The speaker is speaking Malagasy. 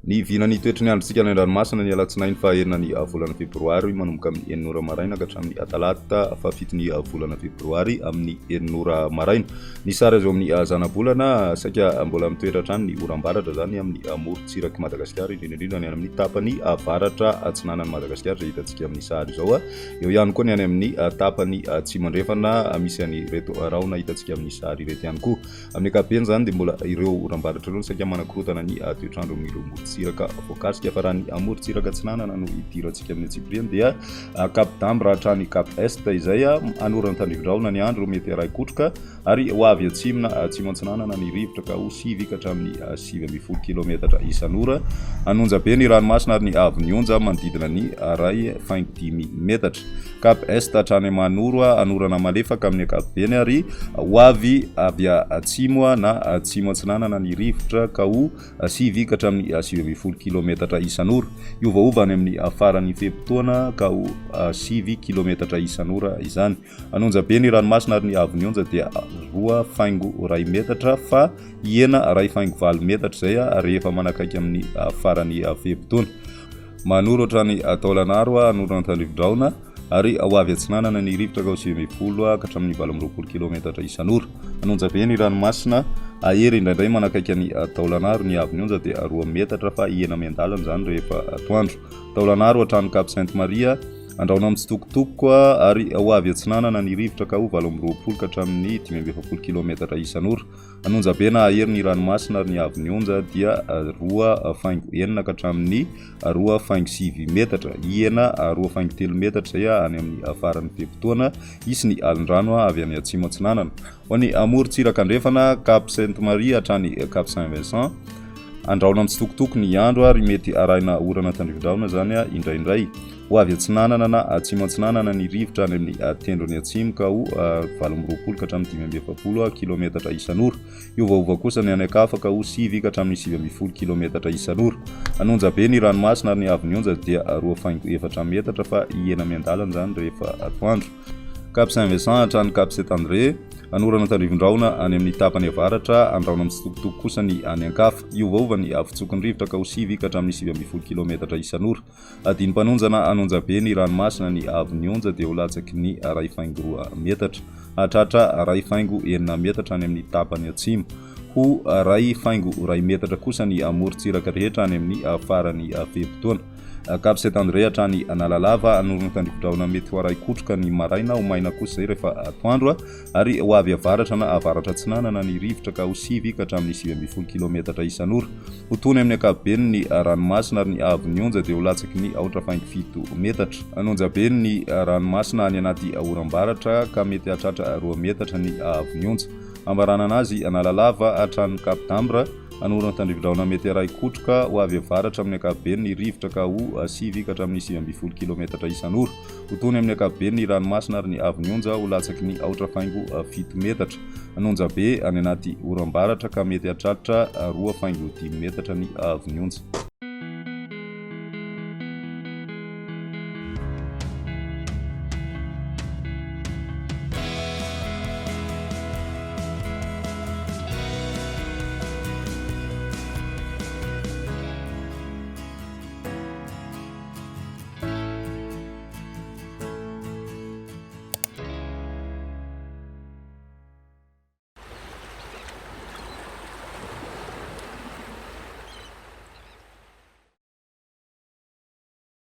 Ny vinany toetrany androntsika any an-dranomasina ny alatsinainy fahaenina ny volana febroary manomboka amin'ny 9 maraina ka hatramin'ny talata fahafito ny volana febroary amin'ny 9 maraina. Ny sary azo amin'ny zana-bolana saika mbola mitoetra hatrany ny oram-baratra zany amin'ny morontsiraky Madagasikara indrindra ny amin'ny tapany avaratra atsinanan'ny Madagasikara izay hitantsika amin'ny sary izao. Eo ihany koa ny any amin'ny tapany atsimandrefana misy any reto raona hitantsika amin'ny sary reto ihany koa. Amin'ny ankapobeny zany dia mbola ireo oram-baratra ireo saika manakorotana ny toetrandro amin'ireo morontsiraka voakasika fa raha ny morontsiraka atsinanana no idirantsika amin'ny atsipriany dia Cap d'Ambre hatrany Cap Est izay anorana tandrivon-drahona ny andro mety araikotroka ary ho avy atsimona atsimo antsinanana ny rivotra ka ho 9 ka hatramin'ny 9.0 kilometatra isan'ora. Anonja be ny ranomasina ary ny avy onja manodidina ny 2.5 metatra. Cap Est hatrany Manoro anorana malefaka amin'ny ankapobeny ary ho avy atsimo na atsimo antsinanana ny rivotra ka ho 9 ka hatramin'ny 9.0 kilometatra isan'ora. Iovaova any amin'ny faran'ny fepotona ka ho 9 kilometatra isan'ora izany. Anonja be ny ranomasina ary ny avy onja dia 2.2 metatra fa 1.4 metatra izay rehefa manakaiky amin'ny faran'ny fepotona. Manoro hatrany Taolagnaro anorana tandrivon-drahona ary ho avy atsinanana ny rivotra ka ho 9.0 ka hatramin'ny 12.0 kilometatra isan'ora. Anonja be ny ranomasina ahery indraindray manakaiky ny Taolagnaro ny avy onja dia 2 metatra fa 1 zany rehefa atoandro. Taolagnaro hatrany Cap Sainte-Marie andraona mitsitokotoko ary ho avy atsinanana ny rivotra ka ho 12.20 ka hatramin'ny 15.0 kilometatra isan'ora. Anonja be na ahery ny ranomasina ary ny avy onja dia 2.9 ka hatramin'ny 2.7 metatra, 2.3 metatra izay any amin'ny faran'ny fepotona isy ny alin-drano avy any atsimo atsinanana. Ho any morontsiraka andrefana Cap Sainte-Marie hatrany Cap Saint-Vincent andraona mitsitokotoko ny andro ary mety arahina orana tandrivon-drahona zany indraindray. Ho avy atsinanana na atsimo antsinanana ny rivotra any amin'ny tendrony atsimo ka ho 12.20 ka hatramin'ny 15.0 kilometatra isan'ora. Iovaova kosa ny any ankafa ka ho 9 ka hatramin'ny 9.0 kilometatra isan'ora. Anonja be ny ranomasina ary ny avy onja dia 2.4 metatra fa 1 zany rehefa atoandro. Cap Saint-Vincent hatrany Cap Saint-André anorana tandrivon-drahona any amin'ny tapany avaratra andraona mitsitokotoko kosa ny any ankafa. Iovaova ny avitsokon'ny rivotra ka ho 9 ka hatramin'ny 9.0 kilometatra isan'ora. Adiny-panonjana anonja be ny ranomasina ny avy onja dia ho latsaky ny 2.2 metatra hatratra 2.9 metatra any amin'ny tapany atsimo. Ho 2.2 metatra kosa ny morontsiraka rehetra any amin'ny faran'ny fepotona. Cap Saint-André hatrany Analalava anorana tandrivon-drahona mety ho araikotroka ny maraina ho maina kosa izay rehefa atoandro ary ho avy avaratra na avaratra atsinanana ny rivotra ka ho 9 ka hatramin'ny 9.0 kilometatra isan'ora. Ho tony amin'ny ankapobeny ny ranomasina ary ny avy onja dia ho latsaky ny 2.7 metatra. Anonja be ny ranomasina any anaty oram-baratra ka mety hahatratra 2 metatra ny avy onja. Ambarana anazy Analalava hatrany Cap d'Ambre anorana tandrivon-drahona mety araikotroka ho avy avaratra amin'ny ankapobeny ny rivotra ka ho 9 ka hatramin'ny 9.0 kilometatra isan'ora. Ho tony amin'ny ankapobeny ny ranomasina ary ny avy onja ho latsaky ny 2.7 metatra. Anonja be any anaty oram-baratra ka mety hahatratra 2.5 metatra ny avy onja.